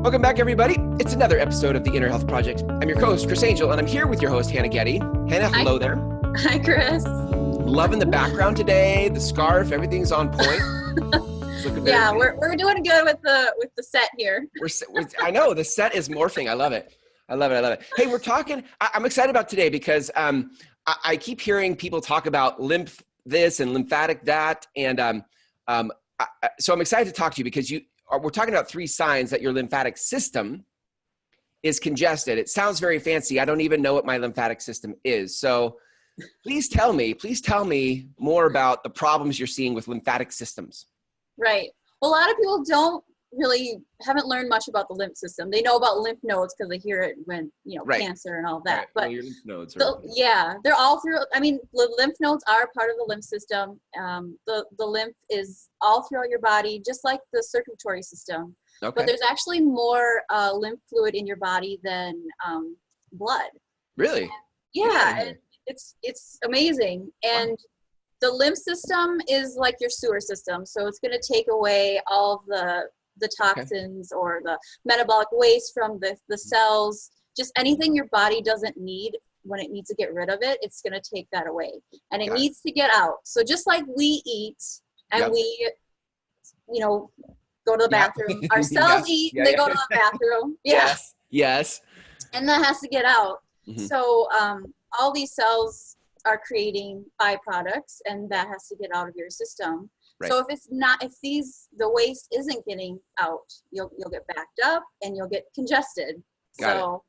Welcome back, everybody. It's another episode of the Inner Health Project. I'm your co-host, Chris Angel, and I'm here with your host, Hannah Getty. Hannah, hello there. Hi, Chris. Loving the background today, the scarf, everything's on point. Yeah, we're doing good with the set here. I know, the set is morphing. I love it. I love it. Hey, we're talking, I'm excited about today because I keep hearing people talk about lymph this and lymphatic that, and so I'm excited to talk to you because we're talking about 3 signs that your lymphatic system is congested. It sounds very fancy. I don't even know what my lymphatic system is. So please tell me more about the problems you're seeing with lymphatic systems. Right. Well, a lot of people haven't learned much about the lymph system. They know about lymph nodes because they hear it when, right. Cancer and all that. Right. But well, your lymph nodes they're all through. I mean, the lymph nodes are part of the lymph system. The lymph is all throughout your body, just like the circulatory system. Okay. But there's actually more lymph fluid in your body than blood. Really? Yeah. And it's amazing. And wow. The lymph system is like your sewer system. So it's going to take away all of the toxins or the metabolic waste from the cells, just anything your body doesn't need when it needs to get rid of it, it's going to take that away. And it needs to get out. So just like we eat and we, go to the bathroom, our cells eat, they go to the bathroom. Yeah. Yes. And that has to get out. Mm-hmm. So all these cells are creating byproducts, and that has to get out of your system. Right. So if the waste isn't getting out, you'll get backed up and you'll get congested. Got it.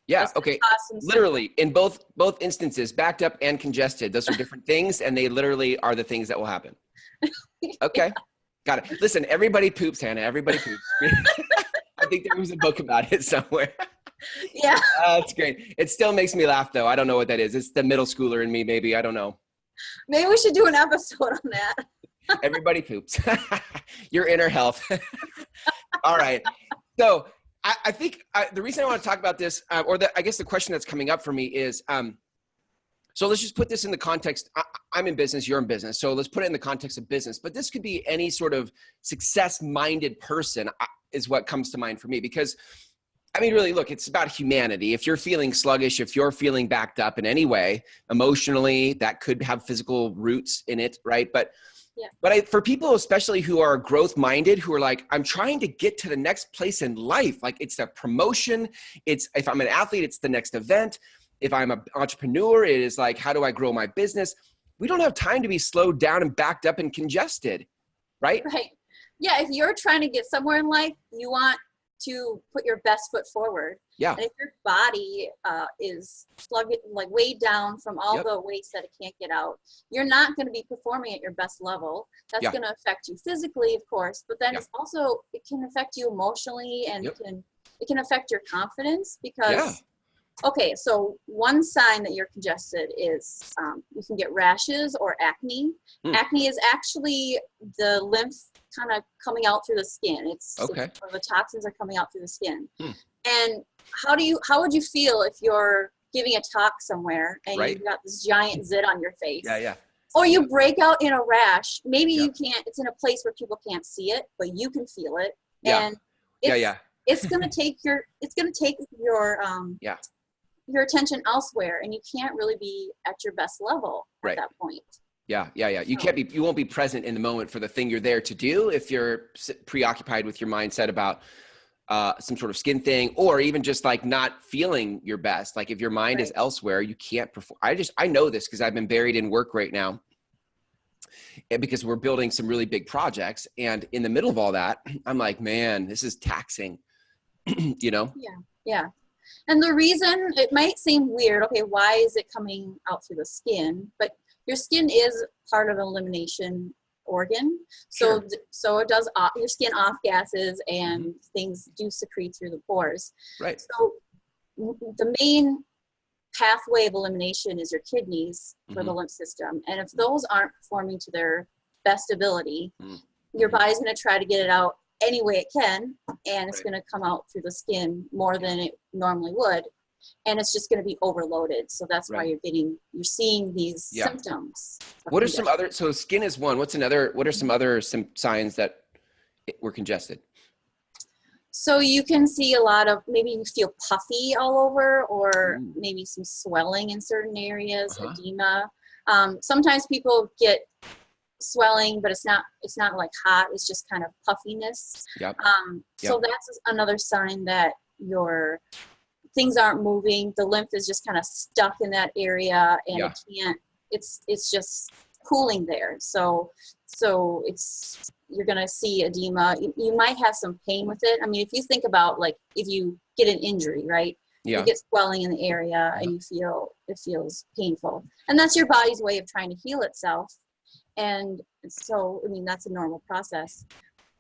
Yeah. Okay. Literally in both instances, backed up and congested. Those are different things, and they literally are the things that will happen. Okay. Yeah. Got it. Listen, everybody poops, Hannah. Everybody poops. I think there was a book about it somewhere. Yeah. That's great. It still makes me laugh, though. I don't know what that is. It's the middle schooler in me, maybe. I don't know. Maybe we should do an episode on that. Everybody poops. Your inner health. All right. So I think the reason I want to talk about this, I guess the question that's coming up for me is, so let's just put this in the context. I'm in business, you're in business. So let's put it in the context of business. But this could be any sort of success-minded person is what comes to mind for me. Because, I mean, really, look, it's about humanity. If you're feeling sluggish, if you're feeling backed up in any way, emotionally, that could have physical roots in it, right? But for people, especially who are growth minded, who are like, I'm trying to get to the next place in life. Like it's a promotion. If I'm an athlete, it's the next event. If I'm an entrepreneur, it is like, how do I grow my business? We don't have time to be slowed down and backed up and congested, right? Right. Yeah. If you're trying to get somewhere in life, you want to put your best foot forward. Yeah. And if your body is sluggish, like weighed down from all the waste that it can't get out, you're not going to be performing at your best level. That's going to affect you physically, of course, but then it can affect you emotionally, and it can affect your confidence because okay, so one sign that you're congested is you can get rashes or acne. Acne is actually the lymph kind of coming out through the skin. Or the toxins are coming out through the skin. And how would you feel if you're giving a talk somewhere and you've got this giant zit on your face? Yeah. Or you break out in a rash. Maybe you can't, it's in a place where people can't see it, but you can feel it. And it's going to take your attention elsewhere, and you can't really be at your best level at that point. Yeah. You won't be present in the moment for the thing you're there to do if you're preoccupied with your mindset about some sort of skin thing, or even just like not feeling your best. Like if your mind is elsewhere, you can't perform. I know this because I've been buried in work right now, and because we're building some really big projects, and in the middle of all that, I'm like, man, this is taxing, Yeah. And the reason, it might seem weird, okay, why is it coming out through the skin? But your skin is part of an elimination organ. So it does your skin off gases, and things do secrete through the pores. Right. So the main pathway of elimination is your kidneys for the lymph system. And if those aren't performing to their best ability, your body's going to try to get it out any way it can, and it's going to come out through the skin more than it normally would, and it's just going to be overloaded. So that's why you're seeing these symptoms. What are some other, so skin is one, what are some other signs that we're congested? So you can see a lot of, maybe you feel puffy all over, or maybe some swelling in certain areas, edema. Sometimes people get swelling, but it's not like hot, it's just kind of puffiness. So that's another sign that your things aren't moving. The lymph is just kind of stuck in that area, and it can't, it's just pooling there. So you're going to see edema. You might have some pain with it. I mean, if you think about, like, if you get an injury, right? You get swelling in the area and it feels painful. And that's your body's way of trying to heal itself. And so, I mean, that's a normal process.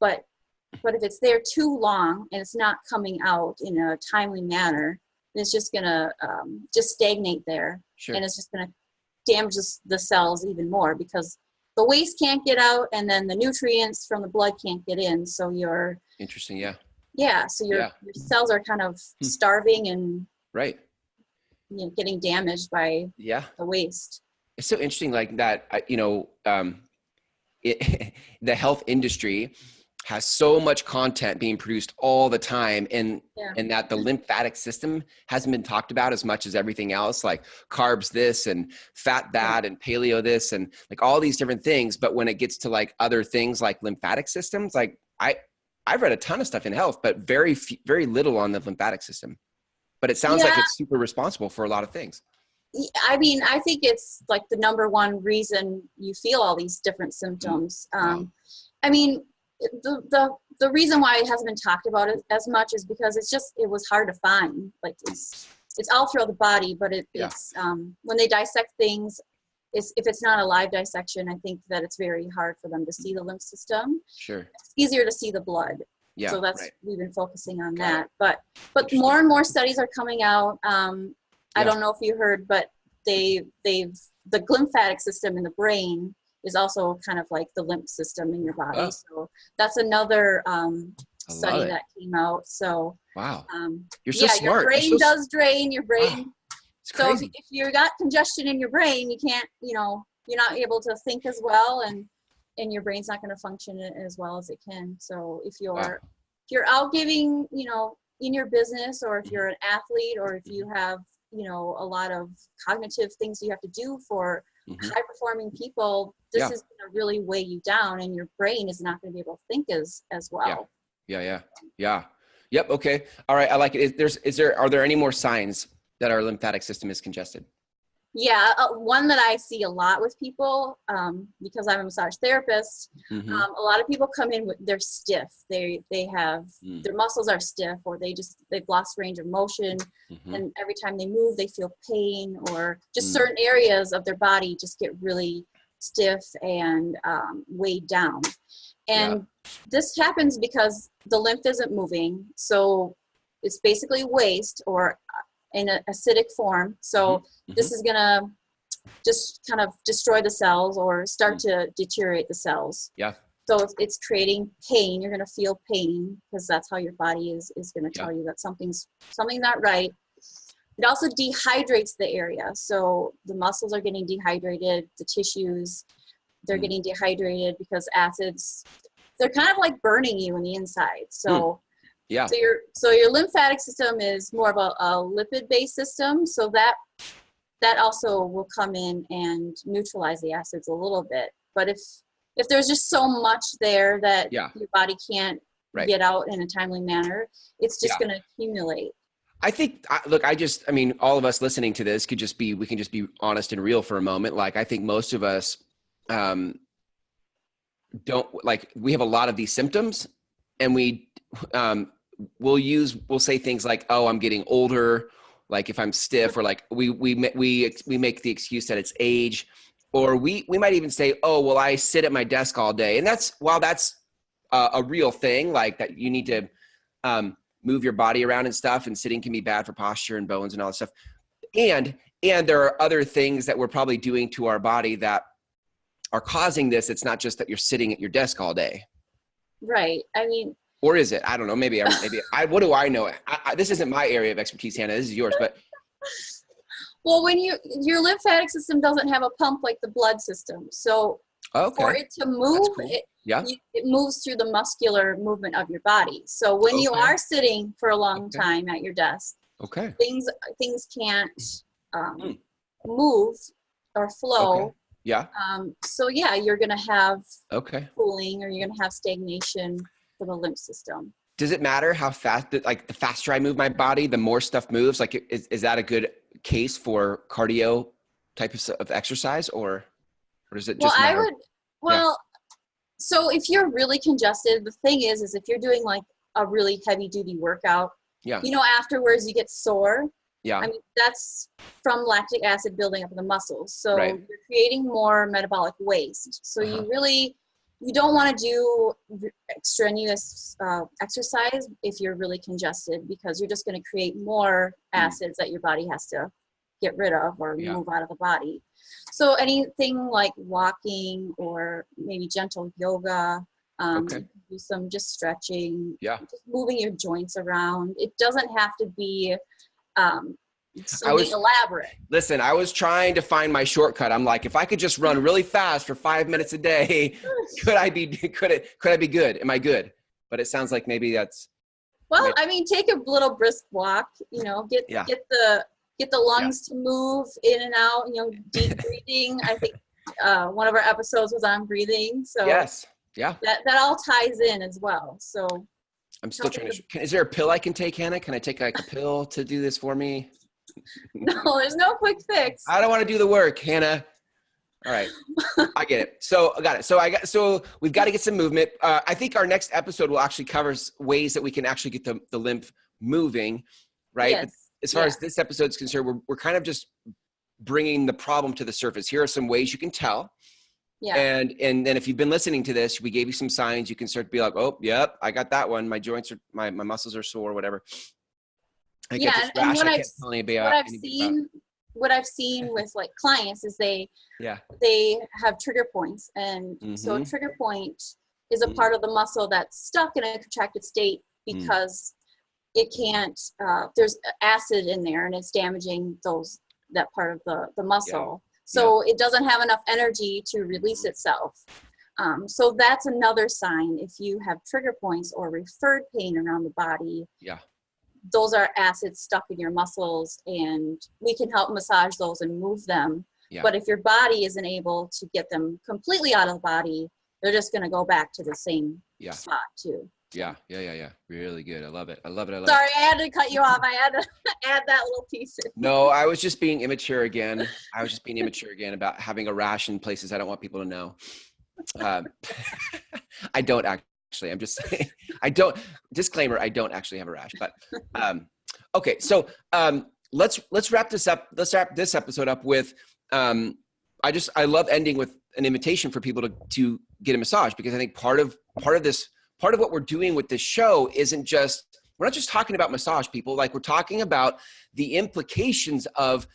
But if it's there too long and it's not coming out in a timely manner, it's just going to just stagnate there. And it's just going to damage the cells even more, because the waste can't get out, and then the nutrients from the blood can't get in. So your so your cells are kind of starving and getting damaged by the waste. It's so interesting, like that. The health industry has so much content being produced all the time, and that the lymphatic system hasn't been talked about as much as everything else, like carbs this and fat that and paleo this and like all these different things. But when it gets to like other things like lymphatic systems, like I've read a ton of stuff in health, but very little on the lymphatic system. But it sounds like it's super responsible for a lot of things. I mean, I think it's like the number one reason you feel all these different symptoms. I mean, the reason why it hasn't been talked about it as much is because it was hard to find. Like it's all throughout the body, but it's when they dissect things, if it's not a live dissection, I think that it's very hard for them to see the lymph system. It's easier to see the blood. So we've been focusing on that. But more and more studies are coming out. I don't know if you heard, but the lymphatic system in the brain is also kind of like the lymph system in your body. So that's another study that came out. So you're so smart. Your brain does drain. Your brain. So if you got congestion in your brain, you can't, you're not able to think as well, and your brain's not going to function as well as it can. So if you're out giving, in your business, or if you're an athlete, or if you have, a lot of cognitive things you have to do for high performing people, this is going to really weigh you down, and your brain is not going to be able to think as well. Yep. Okay. All right. I like it. Are there any more signs that our lymphatic system is congested? Yeah. One that I see a lot with people, because I'm a massage therapist, a lot of people come in they're stiff. They have, their muscles are stiff, or they've lost range of motion. And every time they move, they feel pain, or just certain areas of their body just get really stiff and weighed down. And this happens because the lymph isn't moving. So it's basically waste, or in an acidic form. So this is going to just kind of destroy the cells, or start to deteriorate the cells. So if it's creating pain, you're going to feel pain, because that's how your body is going to tell you that something's not right. It also dehydrates the area. So the muscles are getting dehydrated, the tissues, they're getting dehydrated because acids, they're kind of like burning you on the inside. So So your lymphatic system is more of a lipid-based system. So that also will come in and neutralize the acids a little bit. But if there's just so much there that your body can't get out in a timely manner, it's just going to accumulate. I think, look, all of us listening to this we can just be honest and real for a moment. Like, I think most of us we have a lot of these symptoms, and we'll say things like, oh, I'm getting older. Like if I'm stiff, or like we make the excuse that it's age, or we might even say, oh, well, I sit at my desk all day. And that's a real thing, like that you need to move your body around and stuff, and sitting can be bad for posture and bones and all that stuff. And there are other things that we're probably doing to our body that are causing this. It's not just that you're sitting at your desk all day. Right. I mean, or is it? I don't know. Maybe what do I know? This isn't my area of expertise, Hannah. This is yours. But well, when your lymphatic system doesn't have a pump like the blood system, so for it to move, Yeah. it moves through the muscular movement of your body. So when you are sitting for a long time at your desk, things can't move or flow. Yeah. So yeah, you're going to have cooling, or you're going to have stagnation for the lymph system. Does it matter how fast, like the faster I move my body, the more stuff moves? Like, is that a good case for cardio type of exercise, or does it just matter? So if you're really congested, the thing is if you're doing like a really heavy duty workout, afterwards you get sore. Yeah. I mean, that's from lactic acid building up in the muscles. So you're creating more metabolic waste. So you don't want to do extraneous exercise if you're really congested, because you're just going to create more acids that your body has to get rid of or move out of the body. So anything like walking or maybe gentle yoga, do some just stretching, just moving your joints around. It doesn't have to be something elaborate. Listen, I was trying to find my shortcut. I'm like, if I could just run really fast for 5 minutes a day, could I be good? Am I good? But it sounds like maybe that's. Well, I mean, take a little brisk walk, get the lungs to move in and out, deep breathing. I think one of our episodes was on breathing. So that all ties in as well. So I'm still trying to, is there a pill I can take, Hannah? Can I take like a pill to do this for me? No, there's no quick fix. I don't want to do the work, Hannah. All right. I get it. So I got it. So we've got to get some movement. I think our next episode will actually cover ways that we can actually get the lymph moving, right? Yes. As far as this episode is concerned, we're kind of just bringing the problem to the surface. Here are some ways you can tell. Yeah. And then if you've been listening to this, we gave you some signs. You can start to be like, oh, yep, I got that one. My joints are, my muscles are sore, whatever. And what I've seen with like clients is they have trigger points. And so a trigger point is a part of the muscle that's stuck in a contracted state because it can't, there's acid in there and it's damaging that part of the muscle. So it doesn't have enough energy to release itself. So that's another sign. If you have trigger points or referred pain around the body, those are acids stuck in your muscles, and we can help massage those and move them. But if your body isn't able to get them completely out of the body, they're just going to go back to the same spot too. Yeah. Really good. I love it. Sorry, I had to cut you off. I had to add that little piece in. No, I was just being immature again. About having a rash in places I don't want people to know. I don't actually. I'm just saying. Disclaimer, I don't actually have a rash. But okay, so let's wrap this up. Let's wrap this episode up with I love ending with an invitation for people to get a massage, because I think part of what we're doing with this show isn't just, we're not just talking about massage, people. Like, we're talking about the implications of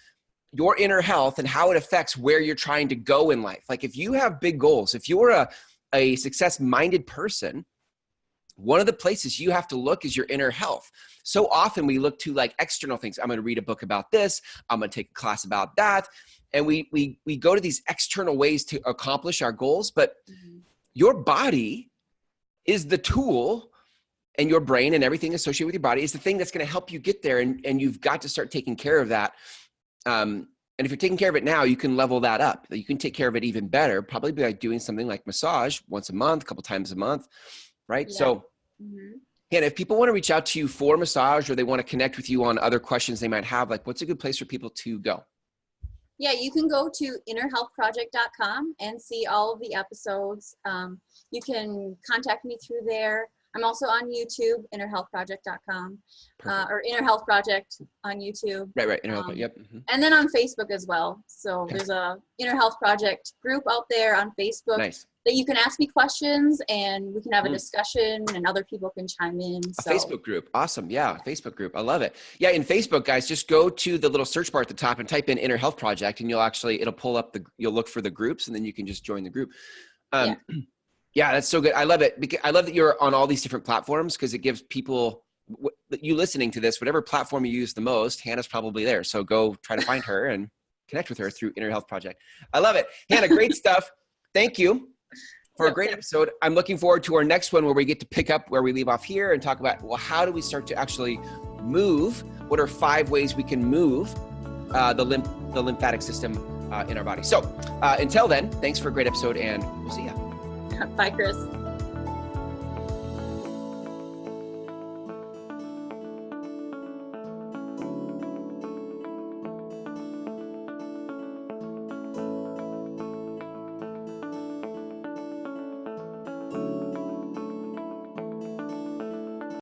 your inner health and how it affects where you're trying to go in life. Like, if you have big goals, if you're a success-minded person, one of the places you have to look is your inner health. So often we look to like external things. I'm going to read a book about this. I'm going to take a class about that. And we go to these external ways to accomplish our goals, but your body is the tool, and your brain and everything associated with your body is the thing that's going to help you get there. And you've got to start taking care of that. And if you're taking care of it now, you can level that up. You can take care of it even better, probably by doing something like massage once a month, a couple times a month, right? Yeah. So, Hannah, if people want to reach out to you for massage, or they want to connect with you on other questions they might have, like, what's a good place for people to go? Yeah, you can go to innerhealthproject.com and see all of the episodes. You can contact me through there. I'm also on YouTube, innerhealthproject.com, or Inner Health Project on YouTube. Right. Inner Health, yep. And then on Facebook as well. So there's a Inner Health Project group out there on Facebook that you can ask me questions, and we can have a discussion, and other people can chime in. So. A Facebook group. Awesome. Yeah, Facebook group. I love it. Yeah, in Facebook, guys, just go to the little search bar at the top and type in Inner Health Project, and it'll pull up you'll look for the groups, and then you can just join the group. Yeah, that's so good. I love it. I love that you're on all these different platforms, because it gives people, you listening to this, whatever platform you use the most, Hannah's probably there. So go try to find her and connect with her through Inner Health Project. I love it. Hannah, great stuff. Thank you. for a great episode. I'm looking forward to our next one where we get to pick up where we leave off here and talk about, well, how do we start to actually move? What are 5 ways we can move the lymphatic system in our body? So until then, thanks for a great episode, and we'll see you. Bye, Chris.